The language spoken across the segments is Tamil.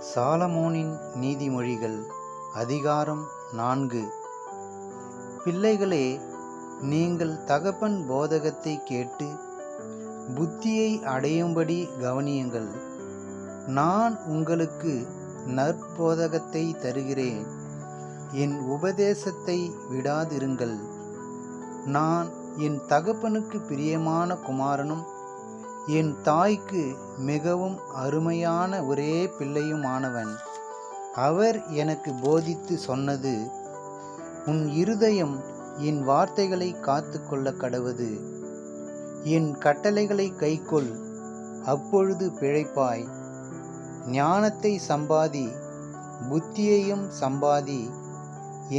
சாலமோனின் நீதிமொழிகள் அதிகாரம் 4. பிள்ளைகளே, நீங்கள் தகப்பன் போதகத்தை கேட்டு புத்தியை அடையும்படி கவனியுங்கள். நான் உங்களுக்கு நற்போதகத்தை தருகிறேன், என் உபதேசத்தை விடாதிருங்கள். நான் என் தகப்பனுக்கு பிரியமான குமாரனும் என் தாய்க்கு மிகவும் அருமையான ஒரே பிள்ளையுமானவன். அவர் எனக்கு போதித்து சொன்னது, உன் இருதயம் என் வார்த்தைகளை காத்து கொள்ள கடவது. என் கட்டளைகளை கைக்கொள், அப்பொழுது பிழைப்பாய். ஞானத்தை சம்பாதி, புத்தியையும் சம்பாதி.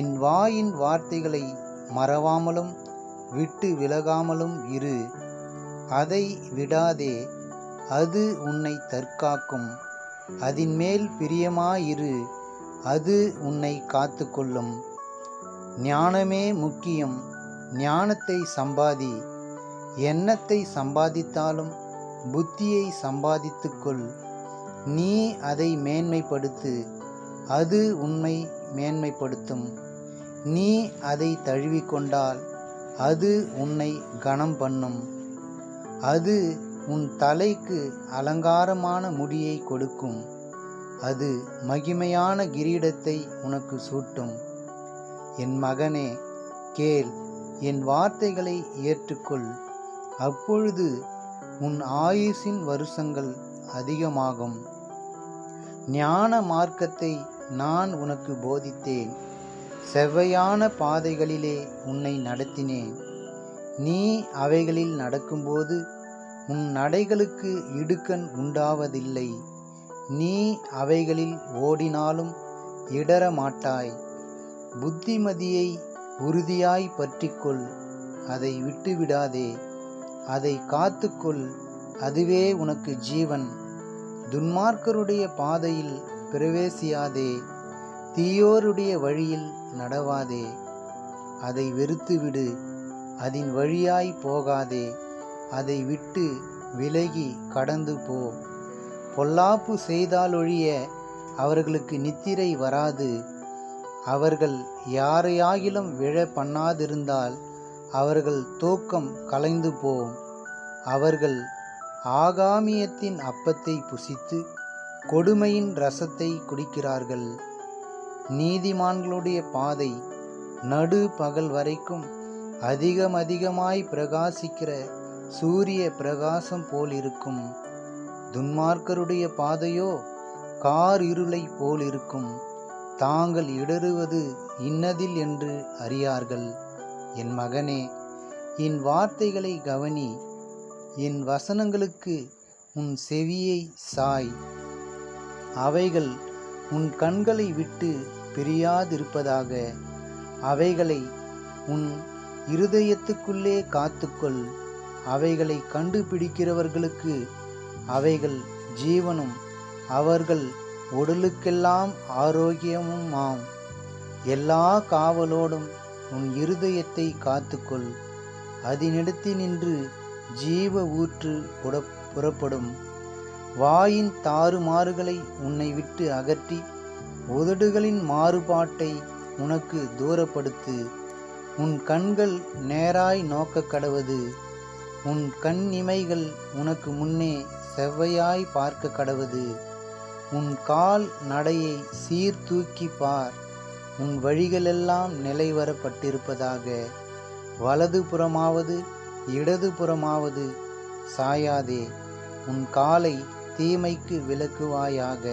என் வாயின் வார்த்தைகளை மறவாமலும் விட்டு விலகாமலும் இரு. அதை விடாதே, அது உன்னை தற்காக்கும். அதின்மேல் பிரியமாயிரு, அது உன்னை காத்து கொள்ளும். ஞானமே முக்கியம், ஞானத்தை சம்பாதி. எண்ணத்தை சம்பாதித்தாலும் புத்தியை சம்பாதித்துக்கொள். நீ அதை மேன்மைப்படுத்து, அது உன்னை மேன்மைப்படுத்தும். நீ அதை தழுவிக்கொண்டால் அது உன்னை கனம் பண்ணும். அது உன் தலைக்கு அலங்காரமான முடியை கொடுக்கும். அது மகிமையான கிரீடத்தை உனக்கு சூட்டும். என் மகனே, கேள், என் வார்த்தைகளை ஏற்றுக்கொள். அப்பொழுது உன் ஆயுசின் வருஷங்கள் அதிகமாகும். ஞான மார்க்கத்தை நான் உனக்கு போதித்தேன், செவ்வையான பாதைகளிலே உன்னை நடத்தினேன். நீ அவைகளில் நடக்கும்போது உன் நடைகளுக்கு இடுக்கண் உண்டாவதில்லை. நீ அவைகளில் ஓடினாலும் இடற மாட்டாய். புத்திமதியை உறுதியாய் பற்றிக்கொள், அதை விட்டுவிடாதே. அதை காத்துக்கொள், அதுவே உனக்கு ஜீவன். துன்மார்க்கருடைய பாதையில் பிரவேசியாதே, தீயோருடைய வழியில் நடவாதே. அதை வெறுத்துவிடு, அதன் வழியாய் போகாதே. அதை விட்டு விலகி கடந்து போ. பொல்லாப்பு செய்தாலொழிய அவர்களுக்கு நித்திரை வராது. அவர்கள் யாரையாகிலும் விழ பண்ணாதிருந்தால் அவர்கள் தூக்கம் கலைந்து போம். அவர்கள் ஆகாமியத்தின் அப்பத்தை புசித்து கொடுமையின் இரசத்தை குடிக்கிறார்கள். நீதிமான்களுடைய பாதை நடு பகல் வரைக்கும் அதிகமாய் பிரகாசிக்கிற சூரிய பிரகாசம் போல் இருக்கும். துன்மார்க்கருடைய பாதையோ கார் இருளை போல் இருக்கும். தாங்கள் இடறுவது இன்னதில் என்று அறியார்கள். என் மகனே, என் வார்த்தைகளை கவனி, என் வசனங்களுக்கு உன் செவியை சாய். அவைகள் உன் கண்களை விட்டு பிரியாதிருப்பதாக. அவைகளை உன் இருதயத்துக்குள்ளே காத்துக்கொள். அவைகளை கண்டுபிடிக்கிறவர்களுக்கு அவைகள் ஜீவனும் அவர்கள் உடலுக்கெல்லாம் ஆரோக்கியமுமாம். எல்லா காவலோடும் உன் இருதயத்தை காத்துக்கொள். அதனிடத்தினின்று ஜீவ ஊற்று புறப்படும். வாயின் தாறுமாறுகளை உன்னை விட்டு அகற்றி உதடுகளின் மாறுபாட்டை உனக்கு தூரப்படுத்து. உன் கண்கள் நேராய் நோக்க கடவது. உன் கண் இமைகள் உனக்கு முன்னே செவ்வையாய் பார்க்க கடவது. உன் கால் நடையை சீர்தூக்கி பார். உன் வழிகளெல்லாம் நிலைவரப்பட்டிருப்பதாக. வலது புறமாவது இடது புறமாவது சாயாதே. உன் காலை தீமைக்கு விலக்குவாயாக.